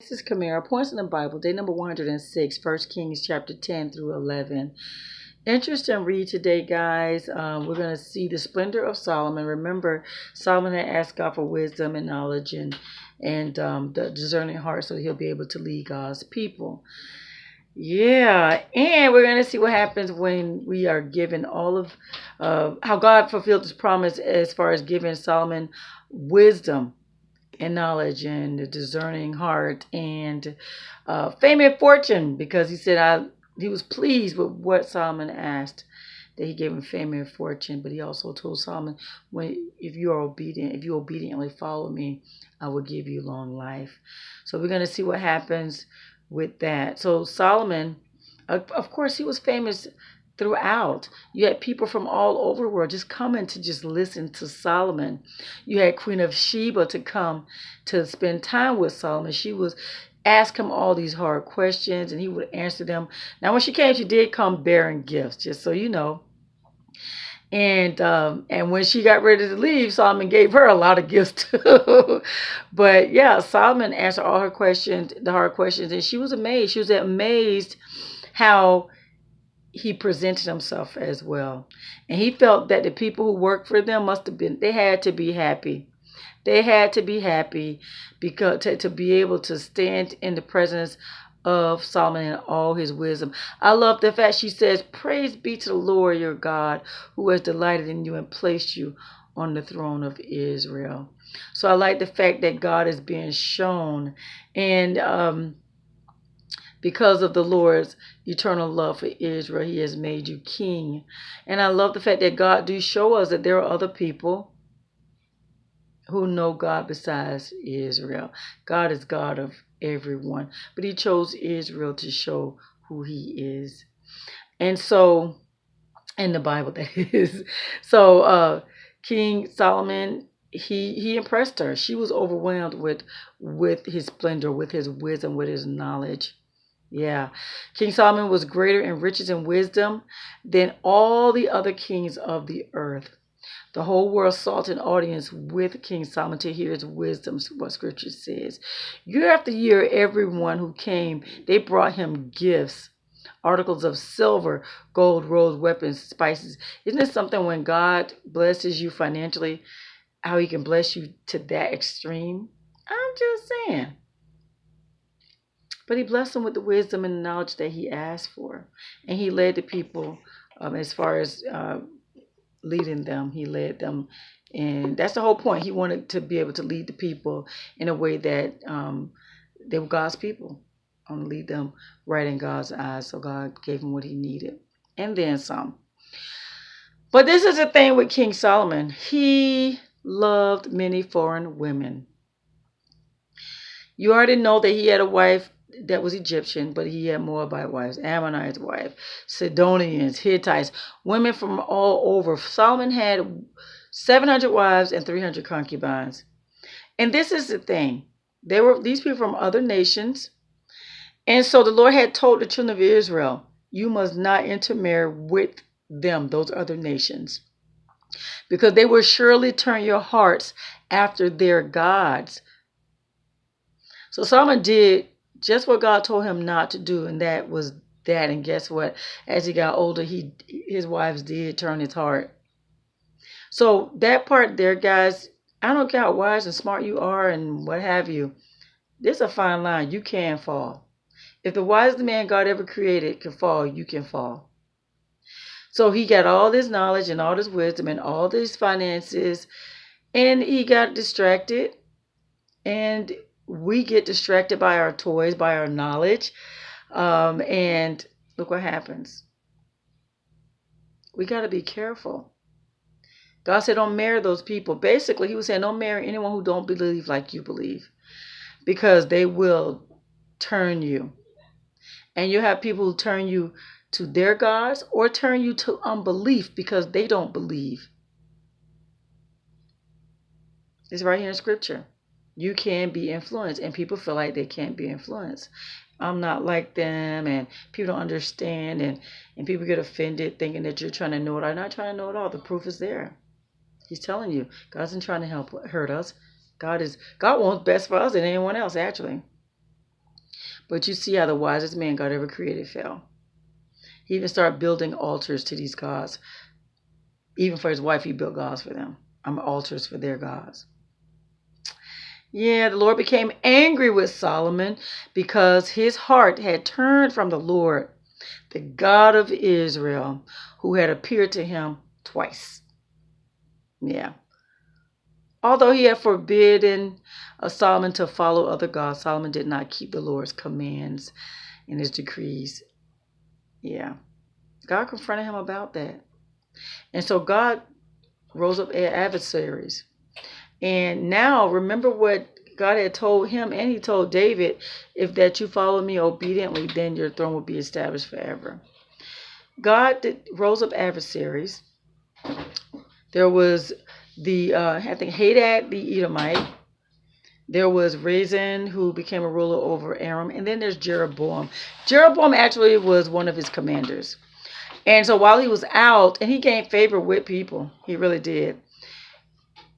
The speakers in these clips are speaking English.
This is Kamera. Points in the Bible, day number 106, 1 Kings chapter 10 through 11. Interesting read today, guys. We're going to see the splendor of Solomon. Remember, Solomon had asked God for wisdom and knowledge and the discerning heart so he'll be able to lead God's people. Yeah, and we're going to see what happens when we are given all of how God fulfilled his promise as far as giving Solomon wisdom and knowledge and a discerning heart and fame and fortune, because he said he was pleased with what Solomon asked, that he gave him fame and fortune. But he also told Solomon, if you obediently follow me, I will give you long life. So we're going to see what happens with that. So Solomon, of course, he was famous throughout. You had people from all over the world just coming to just listen to Solomon. You had Queen of Sheba to come to spend time with Solomon. She was ask him all these hard questions and he would answer them. Now when she came, she did come bearing gifts, just so you know. And when she got ready to leave, Solomon gave her a lot of gifts too. But yeah, Solomon answered all her questions, the hard questions, and she was amazed. She was amazed how he presented himself as well. And he felt that the people who worked for them they had to be happy. They had to be happy because to be able to stand in the presence of Solomon and all his wisdom. I love the fact she says, "Praise be to the Lord your God, who has delighted in you and placed you on the throne of Israel." So I like the fact that God is being shown, and because of the Lord's eternal love for Israel, he has made you king. And I love the fact that God do show us that there are other people who know God besides Israel. God is God of everyone, but he chose Israel to show who he is. And so, in the Bible that is. So King Solomon, he impressed her. She was overwhelmed with his splendor, with his wisdom, with his knowledge. Yeah. King Solomon was greater in riches and wisdom than all the other kings of the earth. The whole world sought an audience with King Solomon to hear his wisdom, what scripture says. Year after year, everyone who came, they brought him gifts, articles of silver, gold, rose, weapons, spices. Isn't it something when God blesses you financially, how he can bless you to that extreme? I'm just saying. But he blessed them with the wisdom and the knowledge that he asked for. And he led the people as far as leading them. He led them. And that's the whole point. He wanted to be able to lead the people in a way that they were God's people. Lead them right in God's eyes. So God gave him what he needed. And then some. But this is the thing with King Solomon. He loved many foreign women. You already know that he had a wife that was Egyptian, but he had Moabite wives, Ammonite wives, Sidonians, Hittites, women from all over. Solomon had 700 wives and 300 concubines. And this is the thing. These people from other nations. And so the Lord had told the children of Israel, you must not intermarry with them, those other nations, because they will surely turn your hearts after their gods. So Solomon did just what God told him not to do, and that was that. And guess what? As he got older, his wives did turn his heart. So that part there, guys, I don't care how wise and smart you are and what have you. There's a fine line. You can fall. If the wisest man God ever created can fall, you can fall. So he got all this knowledge and all this wisdom and all these finances, and he got distracted. And we get distracted by our toys, by our knowledge. And look what happens. We got to be careful. God said, don't marry those people. Basically, he was saying, don't marry anyone who don't believe like you believe, because they will turn you. And you have people who turn you to their gods or turn you to unbelief because they don't believe. It's right here in scripture. You can be influenced, and people feel like they can't be influenced. I'm not like them, and people don't understand, and people get offended thinking that you're trying to know it. I'm not trying to know it all. The proof is there. He's telling you, God isn't trying to hurt us. God wants best for us than anyone else, actually. But you see how the wisest man God ever created fell. He even started building altars to these gods. Even for his wife, he built gods for them. Altars for their gods. Yeah, the Lord became angry with Solomon because his heart had turned from the Lord, the God of Israel, who had appeared to him twice. Yeah. Although he had forbidden Solomon to follow other gods, Solomon did not keep the Lord's commands and his decrees. Yeah. God confronted him about that. And so God rose up adversaries. And now remember what God had told him, and he told David, if that you follow me obediently, then your throne will be established forever. God rose up adversaries. There was I think Hadad the Edomite. There was Rezin, who became a ruler over Aram. And then there's Jeroboam. Jeroboam actually was one of his commanders. And so while he was out, and he gained favor with people, he really did.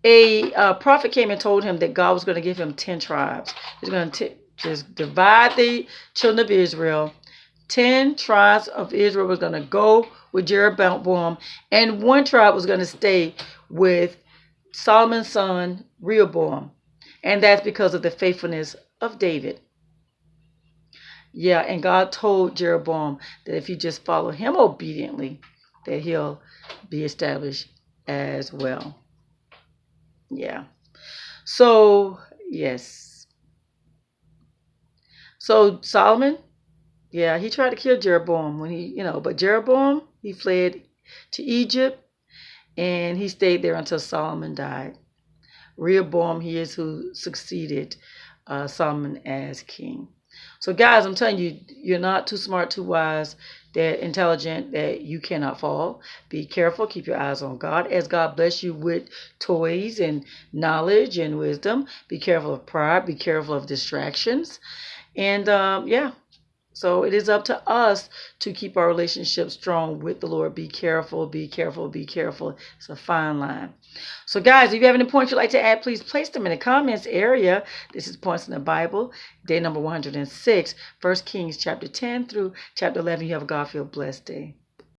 A prophet came and told him that God was going to give him 10 tribes. He's going to just divide the children of Israel. 10 tribes of Israel was going to go with Jeroboam, and 1 tribe was going to stay with Solomon's son, Rehoboam. And that's because of the faithfulness of David. Yeah, and God told Jeroboam that if he just follow him obediently, that he'll be established as well. Yeah. So, yes. So Solomon, yeah, he tried to kill Jeroboam but Jeroboam, he fled to Egypt and he stayed there until Solomon died. Rehoboam, he is who succeeded Solomon as king. So guys, I'm telling you, you're not too smart, too wise, that intelligent, that you cannot fall. Be careful. Keep your eyes on God. As God bless you with toys and knowledge and wisdom, be careful of pride. Be careful of distractions. And so it is up to us to keep our relationship strong with the Lord. Be careful, be careful, be careful. It's a fine line. So guys, if you have any points you'd like to add, please place them in the comments area. This is Points in the Bible, day number 106, 1 Kings chapter 10 through chapter 11. You have a God-filled blessed day.